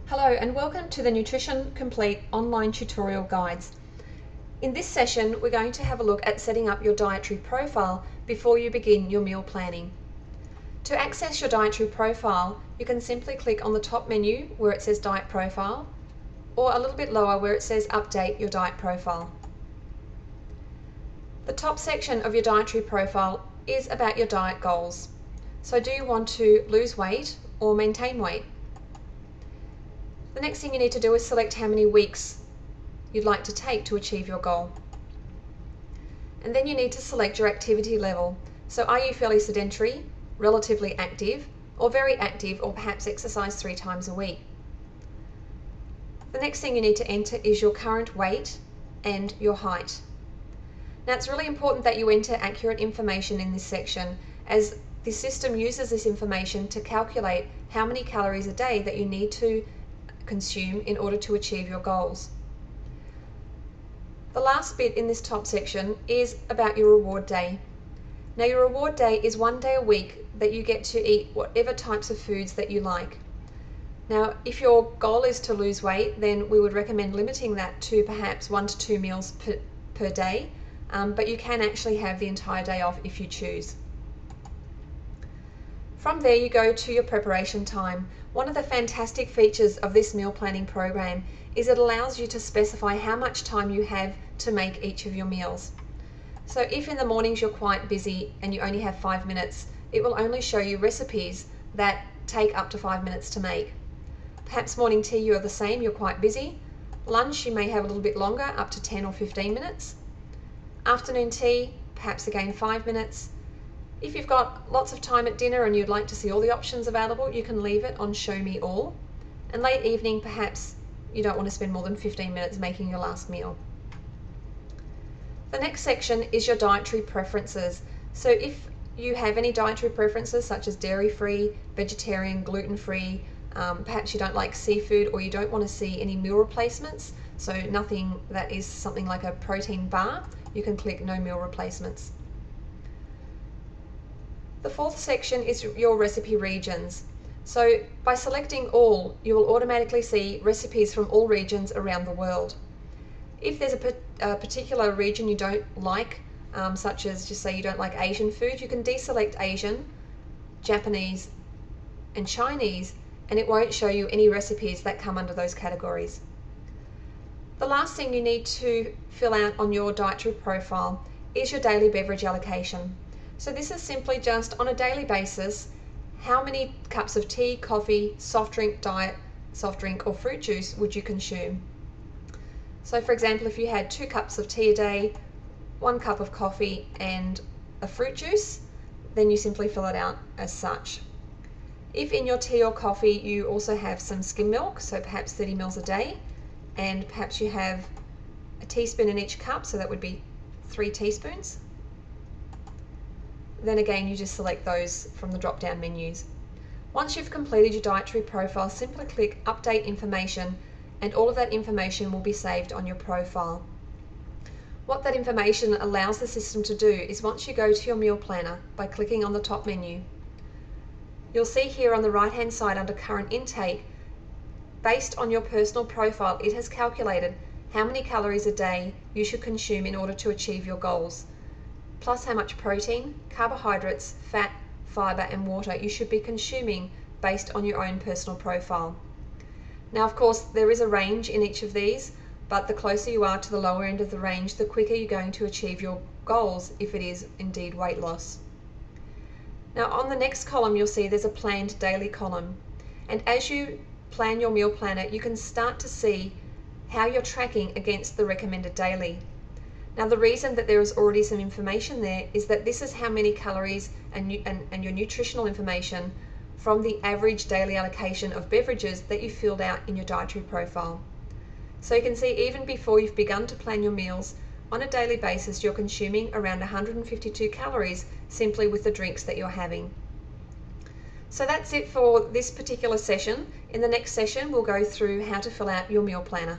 Hello and welcome to the Nutrition Complete online tutorial guides. In this session, we're going to have a look at setting up your dietary profile before you begin your meal planning. To access your dietary profile, you can simply click on the top menu where it says Diet Profile, or a little bit lower where it says Update your diet profile. The top section of your dietary profile is about your diet goals. So do you want to lose weight or maintain weight? The next thing you need to do is select how many weeks you'd like to take to achieve your goal. And then you need to select your activity level. So are you fairly sedentary, relatively active, or very active, or perhaps exercise 3 times a week? The next thing you need to enter is your current weight and your height. Now it's really important that you enter accurate information in this section, as the system uses this information to calculate how many calories a day that you need to consume in order to achieve your goals. The last bit in this top section is about your reward day. Now your reward day is 1 day a week that you get to eat whatever types of foods that you like. Now if your goal is to lose weight, then we would recommend limiting that to perhaps 1 to 2 meals per day, but you can actually have the entire day off if you choose. From there you go to your preparation time. One of the fantastic features of this meal planning program is it allows you to specify how much time you have to make each of your meals. So if in the mornings you're quite busy and you only have 5 minutes, it will only show you recipes that take up to 5 minutes to make. Perhaps morning tea you're the same, you're quite busy. Lunch you may have a little bit longer, up to 10 or 15 minutes. Afternoon tea, perhaps again 5 minutes. If you've got lots of time at dinner and you'd like to see all the options available, you can leave it on Show Me All. And late evening, perhaps you don't want to spend more than 15 minutes making your last meal. The next section is your dietary preferences. So if you have any dietary preferences such as dairy-free, vegetarian, gluten-free, perhaps you don't like seafood or you don't want to see any meal replacements, so nothing that is something like a protein bar, you can click No Meal Replacements. The fourth section is your recipe regions. So by selecting all, you will automatically see recipes from all regions around the world. If there's a particular region you don't like, such as just say you don't like Asian food, you can deselect Asian, Japanese and Chinese, and it won't show you any recipes that come under those categories. The last thing you need to fill out on your dietary profile is your daily beverage allocation. So this is simply just on a daily basis, how many cups of tea, coffee, soft drink, diet, soft drink or fruit juice would you consume? So for example, if you had 2 cups of tea a day, 1 cup of coffee and a fruit juice, then you simply fill it out as such. If in your tea or coffee you also have some skim milk, so perhaps 30 mils a day, and perhaps you have a teaspoon in each cup, so that would be 3 teaspoons, then again you just select those from the drop down menus. Once you've completed your dietary profile, simply click Update Information and all of that information will be saved on your profile. What that information allows the system to do is once you go to your meal planner by clicking on the top menu, you'll see here on the right hand side under Current Intake, based on your personal profile, it has calculated how many calories a day you should consume in order to achieve your goals, plus how much protein, carbohydrates, fat, fibre and water you should be consuming based on your own personal profile. Now of course there is a range in each of these, but the closer you are to the lower end of the range, the quicker you're going to achieve your goals if it is indeed weight loss. Now on the next column you'll see there's a planned daily column, and as you plan your meal planner you can start to see how you're tracking against the recommended daily. Now the reason that there is already some information there is that this is how many calories and your nutritional information from the average daily allocation of beverages that you filled out in your dietary profile. So you can see even before you've begun to plan your meals, on a daily basis you're consuming around 152 calories simply with the drinks that you're having. So that's it for this particular session. In the next session we'll go through how to fill out your meal planner.